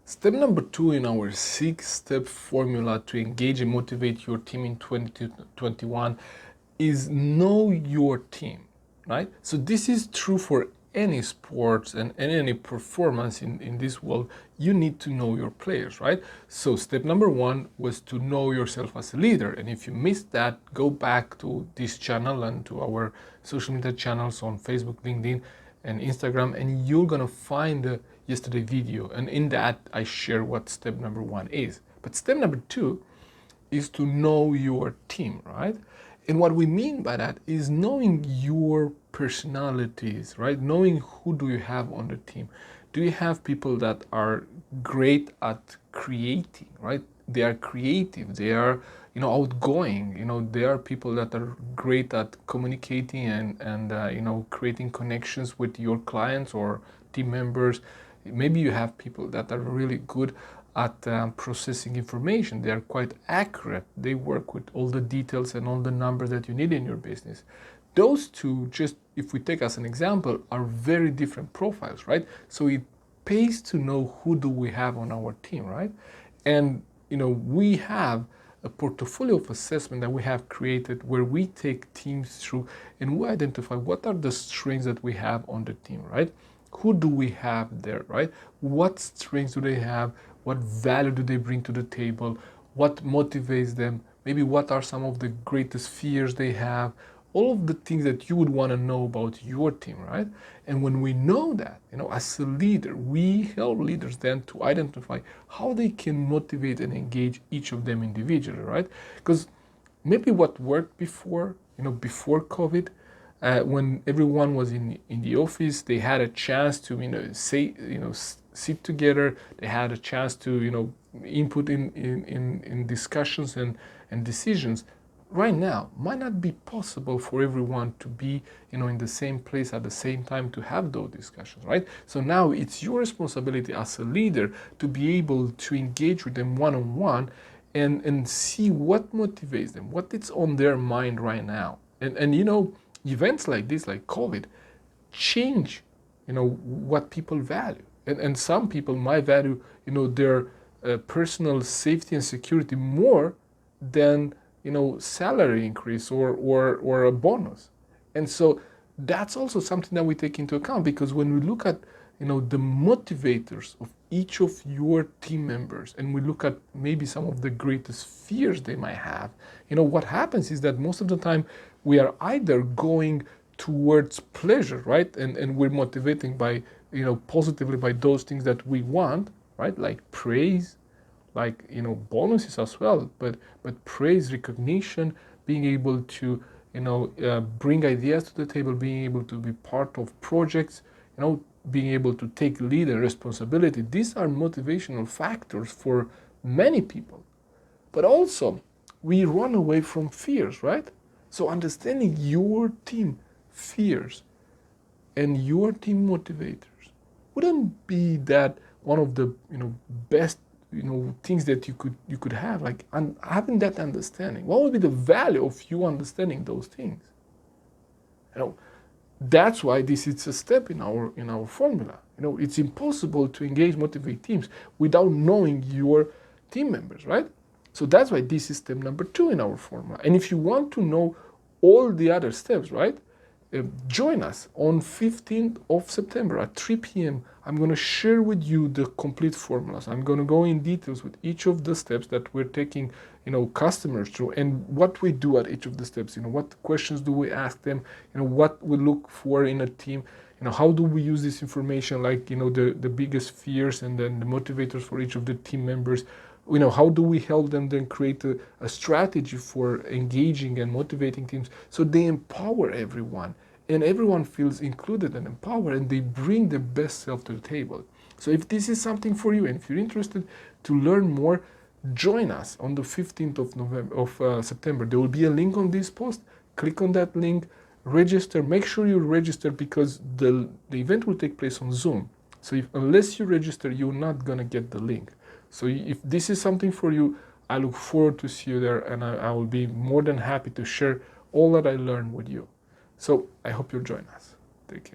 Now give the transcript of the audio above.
Step number 2 in our 6-step formula to engage and motivate your team in 2021 is know your team, right? So this is true for any sports and any performance in this world. You need to know your players, right? So step number 1 was to know yourself as a leader. And if you missed that, go back to this channel and to our social media channels on Facebook, LinkedIn, and Instagram, and you're gonna find the yesterday video, and in that I share what step number 1 is. But step number 2 is to know your team, right? And what we mean by that is knowing your personalities, right? Knowing who do you have on the team. Do you have people that are great at creating, right? They are creative, they are outgoing, they are people that are great at communicating and creating connections with your clients or team members. Maybe you have people that are really good at processing information. They are quite accurate. They work with all the details and all the numbers that you need in your business. Those two, just if we take as an example, are very different profiles, right? So it pays to know who do we have on our team, right? And we have a portfolio of assessment that we have created where we take teams through and we identify what are the strengths that we have on the team, right? Who do we have there, right? What strengths do they have? What value do they bring to the table? What motivates them? Maybe what are some of the greatest fears they have? All of the things that you would want to know about your team, right? And when we know that, as a leader, we help leaders then to identify how they can motivate and engage each of them individually, right? Because maybe what worked before, before COVID, when everyone was in the office, they had a chance to sit together. They had a chance to input in discussions and decisions. Right now might not be possible for everyone to be in the same place at the same time to have those discussions, right? So now it's your responsibility as a leader to be able to engage with them one-on-one and see what motivates them, what is on their mind right now. And events like this, like COVID, change what people value. And some people might value their personal safety and security more than salary increase or a bonus. And so that's also something that we take into account, because when we look at the motivators of each of your team members and we look at maybe some of the greatest fears they might have, what happens is that most of the time we are either going towards pleasure, right? And we're motivating by positively by those things that we want, right? Like praise, like bonuses as well, but praise, recognition, being able to bring ideas to the table, being able to be part of projects, being able to take lead and responsibility. These are motivational factors for many people. But also we run away from fears, right? So understanding your team fears and your team motivators wouldn't be that one of the best things that you could have, like having that understanding. What would be the value of you understanding those things? That's why this is a step in our formula. It's impossible to engage, motivate teams without knowing your team members, right? So that's why this is step number 2 in our formula. And if you want to know all the other steps, right, join us on 15th of September at 3 p.m. I'm going to share with you the complete formulas. I'm going to go in details with each of the steps that we're taking, customers through, and what we do at each of the steps. What questions do we ask them? What we look for in a team. How do we use this information, like the biggest fears and then the motivators for each of the team members. How do we help them then create a strategy for engaging and motivating teams so they empower everyone and everyone feels included and empowered and they bring their best self to the table. So if this is something for you and if you're interested to learn more, join us on the 15th of September. There will be a link on this post. Click on that link, register. Make sure you register, because the event will take place on Zoom. So unless you register, you're not going to get the link. So if this is something for you, I look forward to see you there, and I will be more than happy to share all that I learned with you. So I hope you'll join us. Take care.